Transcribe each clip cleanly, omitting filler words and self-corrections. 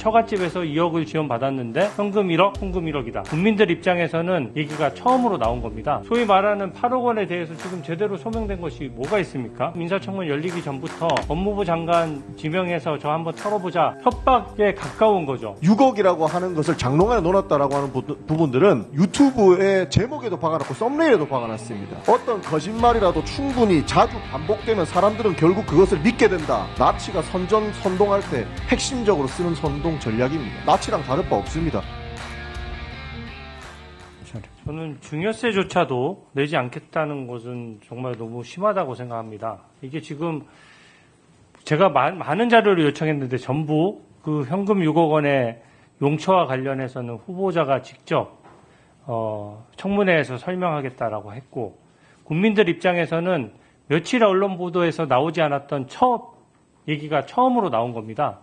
처갓집에서 2억을 지원받았는데 현금 1억, 송금 1억이다. 국민들 입장에서는 얘기가 처음으로 나온 겁니다. 소위 말하는 8억 원에 대해서 지금 제대로 소명된 것이 뭐가 있습니까? 인사청문 열리기 전부터 법무부 장관 지명해서 저 한번 털어보자 협박에 가까운 거죠. 6억이라고 하는 것을 장롱안에 넣어놨다라고 하는 부분들은 유튜브에 제목에도 박아놨고 썸네일에도 박아놨습니다. 어떤 거짓말이라도 충분히 자주 반복되면 사람들은 결국 그것을 믿게 된다. 나치가 선동할 때 핵심적으로 쓰는 선동 전략입니다. 나치랑 다를 바 없습니다. 저는 증여세조차도 내지 않겠다는 것은 정말 너무 심하다고 생각합니다. 이게 지금 제가 많은 자료를 요청했는데 전부 그 현금 6억 원의 용처와 관련해서는 후보자가 직접 청문회에서 설명하겠다라고 했고, 국민들 입장에서는 며칠 언론 보도에서 나오지 않았던 첫 얘기가 처음으로 나온 겁니다.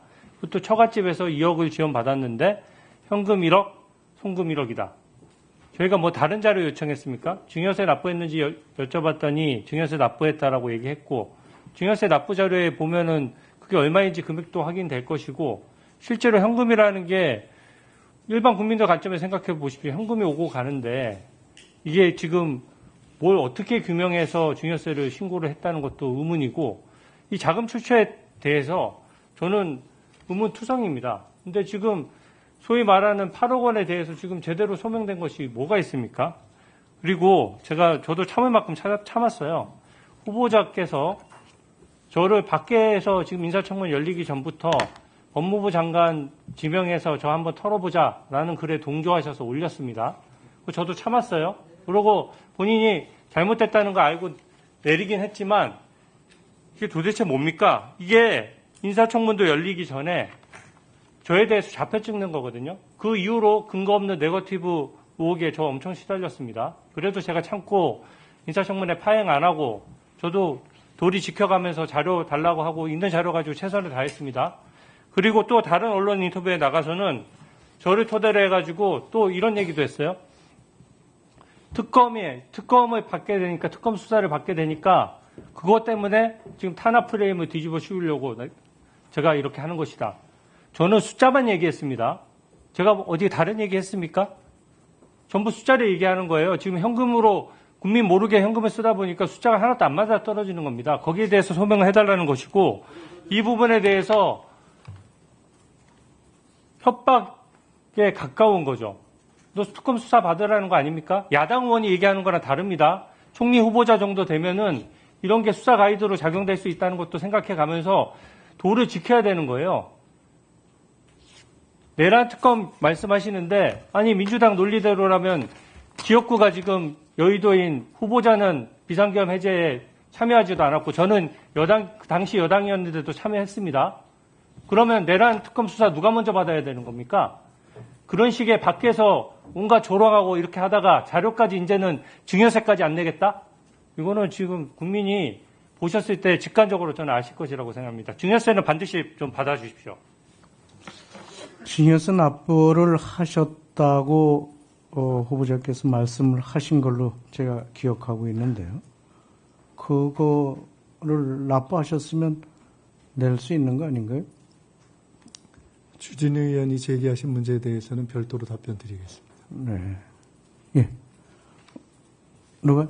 또 처갓집에서 2억을 지원받았는데 현금 1억, 송금 1억이다. 저희가 뭐 다른 자료 요청했습니까? 증여세 납부했는지 여쭤봤더니 증여세 납부했다라고 얘기했고, 증여세 납부 자료에 보면은 그게 얼마인지 금액도 확인될 것이고, 실제로 현금이라는 게 일반 국민들 관점에 생각해 보십시오. 현금이 오고 가는데 이게 지금 뭘 어떻게 규명해서 증여세를 신고를 했다는 것도 의문이고, 이 자금 출처에 대해서 저는 의문투성입니다. 근데 지금 소위 말하는 8억 원에 대해서 지금 제대로 소명된 것이 뭐가 있습니까? 그리고 저도 참을 만큼 참았어요. 후보자께서 저를 밖에서 지금 인사청문 열리기 전부터 법무부 장관 지명해서 저 한번 털어보자라는 글에 동조하셔서 올렸습니다. 저도 참았어요. 그러고 본인이 잘못됐다는 거 알고 내리긴 했지만 이게 도대체 뭡니까? 이게 인사청문도 열리기 전에 저에 대해서 자폐 찍는 거거든요. 그 이후로 근거 없는 네거티브 의혹에 저 엄청 시달렸습니다. 그래도 제가 참고 인사청문회 파행 안 하고 저도 도리 지켜가면서 자료 달라고 하고 있는 자료 가지고 최선을 다했습니다. 그리고 또 다른 언론 인터뷰에 나가서는 저를 토대로 해가지고 또 이런 얘기도 했어요. 특검을 받게 되니까, 특검 수사를 받게 되니까 그것 때문에 지금 탄압 프레임을 뒤집어 씌우려고 제가 이렇게 하는 것이다. 저는 숫자만 얘기했습니다. 제가 어디 다른 얘기 했습니까? 전부 숫자를 얘기하는 거예요. 지금 현금으로 국민 모르게 현금을 쓰다 보니까 숫자가 하나도 안 맞아 떨어지는 겁니다. 거기에 대해서 소명을 해달라는 것이고, 이 부분에 대해서 협박에 가까운 거죠. 너 특검 수사 받으라는 거 아닙니까? 야당 의원이 얘기하는 거랑 다릅니다. 총리 후보자 정도 되면은 이런 게 수사 가이드로 작용될 수 있다는 것도 생각해 가면서 도를 지켜야 되는 거예요. 내란 특검 말씀하시는데, 아니 민주당 논리대로라면 지역구가 지금 여의도인 후보자는 비상계엄 해제에 참여하지도 않았고, 저는 당시 여당이었는데도 참여했습니다. 그러면 내란 특검 수사 누가 먼저 받아야 되는 겁니까? 그런 식의 밖에서 온갖 조롱하고 이렇게 하다가 자료까지 이제는 증여세까지 안 내겠다? 이거는 지금 국민이 보셨을 때 직관적으로 저는 아실 것이라고 생각합니다. 증여세는 반드시 좀 받아주십시오. 증여세 납부를 하셨다고 후보자께서 말씀을 하신 걸로 제가 기억하고 있는데요. 그거를 납부하셨으면 낼 수 있는 거 아닌가요? 주진우 의원이 제기하신 문제에 대해서는 별도로 답변 드리겠습니다. 네. 예. 누가?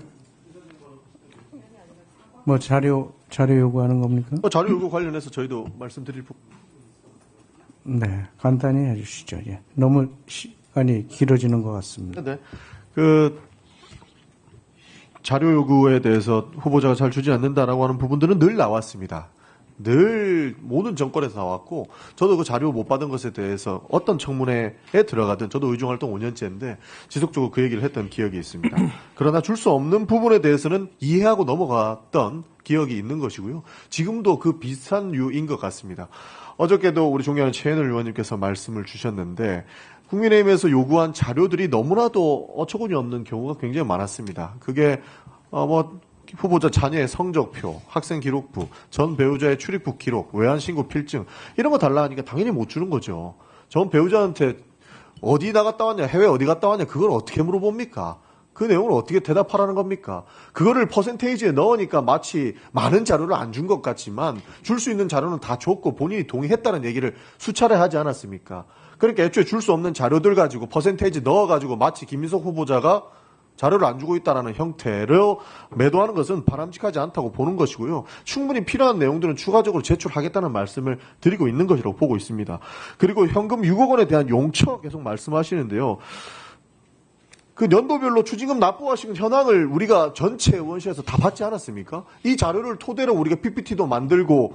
뭐 자료 요구하는 겁니까? 자료 요구 관련해서 저희도 말씀드릴 네. 간단히 해주시죠. 예. 너무 시간이 길어지는 것 같습니다. 네. 그 자료 요구에 대해서 후보자가 잘 주지 않는다라고 하는 부분들은 늘 나왔습니다. 늘 모든 정권에서 나왔고, 저도 그 자료 못 받은 것에 대해서 어떤 청문회에 들어가든, 저도 의정활동 5년째인데 지속적으로 그 얘기를 했던 기억이 있습니다. 그러나 줄 수 없는 부분에 대해서는 이해하고 넘어갔던 기억이 있는 것이고요. 지금도 그 비슷한 류인 것 같습니다. 어저께도 우리 존경하는 최현을 의원님께서 말씀을 주셨는데, 국민의힘에서 요구한 자료들이 너무나도 어처구니 없는 경우가 굉장히 많았습니다. 그게 후보자 자녀의 성적표, 학생 기록부, 전 배우자의 출입국 기록, 외환 신고 필증, 이런 거 달라 하니까 당연히 못 주는 거죠. 전 배우자한테 어디 나갔다 왔냐, 해외 어디 갔다 왔냐, 그걸 어떻게 물어봅니까? 그 내용을 어떻게 대답하라는 겁니까? 그거를 퍼센테이지에 넣으니까 마치 많은 자료를 안 준 것 같지만 줄 수 있는 자료는 다 줬고 본인이 동의했다는 얘기를 수차례 하지 않았습니까? 그러니까 애초에 줄 수 없는 자료들 가지고 퍼센테이지 넣어가지고 마치 김민석 후보자가 자료를 안 주고 있다는 형태로 매도하는 것은 바람직하지 않다고 보는 것이고요. 충분히 필요한 내용들은 추가적으로 제출하겠다는 말씀을 드리고 있는 것이라고 보고 있습니다. 그리고 현금 6억 원에 대한 용처 계속 말씀하시는데요. 그 연도별로 추징금 납부하신 현황을 우리가 전체 의원실에서 다 받지 않았습니까? 이 자료를 토대로 우리가 PPT도 만들고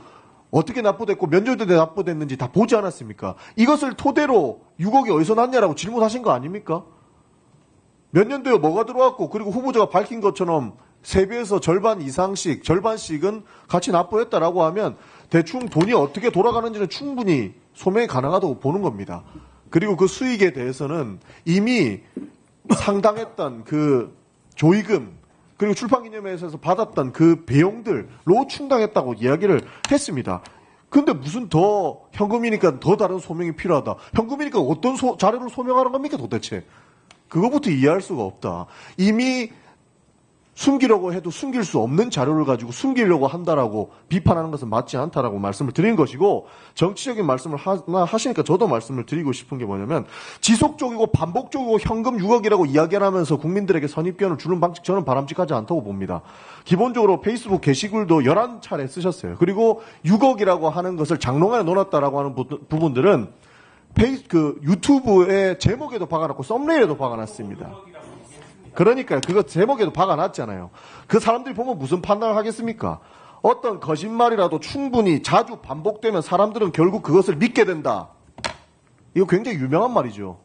어떻게 납부됐고 몇 년도에 납부됐는지 다 보지 않았습니까? 이것을 토대로 6억이 어디서 났냐라고 질문하신 거 아닙니까? 몇 년도에 뭐가 들어왔고 그리고 후보자가 밝힌 것처럼 세배에서 절반 이상씩 절반씩은 같이 납부했다라고 하면 대충 돈이 어떻게 돌아가는지는 충분히 소명이 가능하다고 보는 겁니다. 그리고 그 수익에 대해서는 이미 상당했던 그 조의금 그리고 출판기념회에서 받았던 그 비용들로 충당했다고 이야기를 했습니다. 근데 무슨 더 현금이니까 더 다른 소명이 필요하다. 현금이니까 어떤 자료를 소명하는 겁니까 도대체? 그거부터 이해할 수가 없다. 이미 숨기려고 해도 숨길 수 없는 자료를 가지고 숨기려고 한다라고 비판하는 것은 맞지 않다라고 말씀을 드린 것이고 정치적인 말씀을 하시니까 저도 말씀을 드리고 싶은 게 뭐냐면 지속적이고 반복적이고 현금 6억이라고 이야기를 하면서 국민들에게 선입견을 주는 방식 저는 바람직하지 않다고 봅니다. 기본적으로 페이스북 게시글도 11차례 쓰셨어요. 그리고 6억이라고 하는 것을 장롱안에 넣어놨다라고 하는 부분들은 유튜브의 제목에도 박아놨고 썸네일에도 박아놨습니다. 그러니까 그거 제목에도 박아놨잖아요. 그 사람들이 보면 무슨 판단을 하겠습니까? 어떤 거짓말이라도 충분히 자주 반복되면 사람들은 결국 그것을 믿게 된다. 이거 굉장히 유명한 말이죠.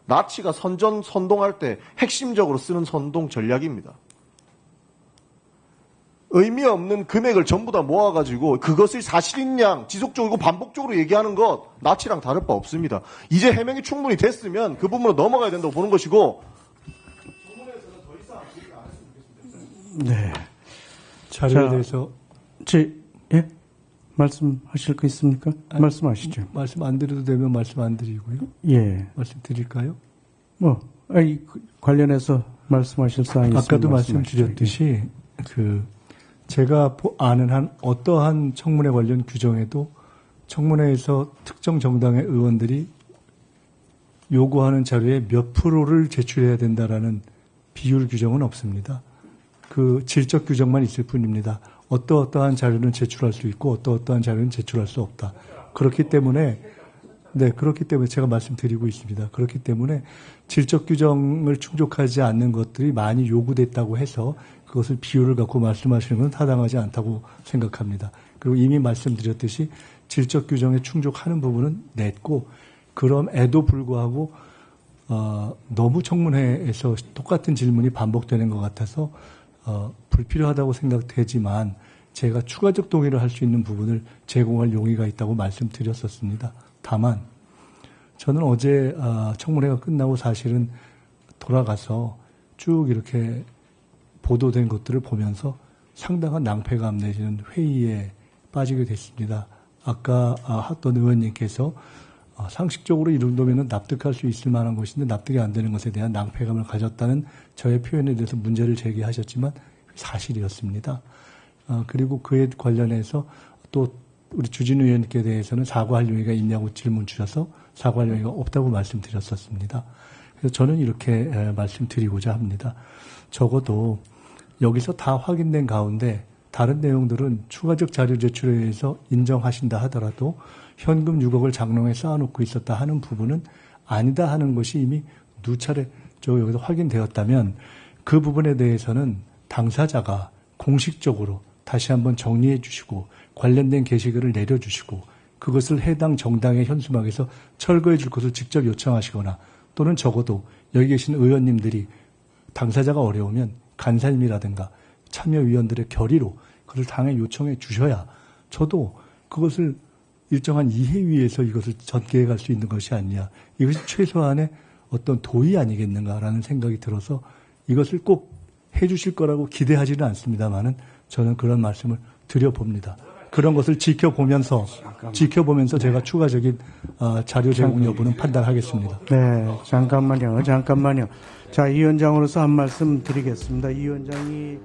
나치가 선동할 때 핵심적으로 쓰는 선동 전략입니다. 의미 없는 금액을 전부 다 모아가지고 그것을 사실인 양 지속적이고 반복적으로 얘기하는 것 나치랑 다를 바 없습니다. 이제 해명이 충분히 됐으면 그 부분으로 넘어가야 된다고 보는 것이고 네. 자료에 대해서 예? 말씀하실 거 있습니까? 말씀하시죠. 말씀 안 드려도 되면 말씀 안 드리고요. 예. 말씀 드릴까요? 관련해서 말씀하실 사항이 있으면 아까도 말씀하시죠. 말씀드렸듯이 제가 아는 한 어떠한 청문회 관련 규정에도 청문회에서 특정 정당의 의원들이 요구하는 자료의 몇 프로를 제출해야 된다라는 비율 규정은 없습니다. 그 질적 규정만 있을 뿐입니다. 어떠한 자료는 제출할 수 있고 어떠한 자료는 제출할 수 없다. 그렇기 때문에 제가 말씀드리고 있습니다. 그렇기 때문에 질적 규정을 충족하지 않는 것들이 많이 요구됐다고 해서 그것을 비율을 갖고 말씀하시는 건 타당하지 않다고 생각합니다. 그리고 이미 말씀드렸듯이 질적 규정에 충족하는 부분은 냈고 그럼에도 불구하고 너무 청문회에서 똑같은 질문이 반복되는 것 같아서 불필요하다고 생각되지만 제가 추가적 동의를 할 수 있는 부분을 제공할 용의가 있다고 말씀드렸었습니다. 다만 저는 어제 청문회가 끝나고 사실은 돌아가서 쭉 이렇게 보도된 것들을 보면서 상당한 낭패감 내지는 회의에 빠지게 됐습니다. 아까 어떤 의원님께서 상식적으로 이 정도면 납득할 수 있을 만한 것인데 납득이 안 되는 것에 대한 낭패감을 가졌다는 저의 표현에 대해서 문제를 제기하셨지만 사실이었습니다. 그리고 그에 관련해서 또 우리 주진우 의원님께 대해서는 사과할 용의가 있냐고 질문 주셔서 사과할 용의가 없다고 말씀드렸었습니다. 그래서 저는 이렇게 말씀드리고자 합니다. 적어도 여기서 다 확인된 가운데 다른 내용들은 추가적 자료 제출에 의해서 인정하신다 하더라도 현금 6억을 장롱에 쌓아놓고 있었다 하는 부분은 아니다 하는 것이 이미 누차례 여기서 확인되었다면 그 부분에 대해서는 당사자가 공식적으로 다시 한번 정리해 주시고 관련된 게시글을 내려주시고 그것을 해당 정당의 현수막에서 철거해 줄 것을 직접 요청하시거나 또는 적어도 여기 계신 의원님들이 당사자가 어려우면 간사님이라든가 참여위원들의 결의로 그걸 당에 요청해 주셔야 저도 그것을 일정한 이해위에서 이것을 전개해 갈 수 있는 것이 아니냐. 이것이 최소한의 어떤 도의 아니겠는가라는 생각이 들어서 이것을 꼭 해 주실 거라고 기대하지는 않습니다만은 저는 그런 말씀을 드려봅니다. 그런 것을 지켜보면서 제가 추가적인 자료 제공 여부는 판단하겠습니다. 네, 잠깐만요. 자, 이 위원장으로서 한 말씀 드리겠습니다. 이 위원장이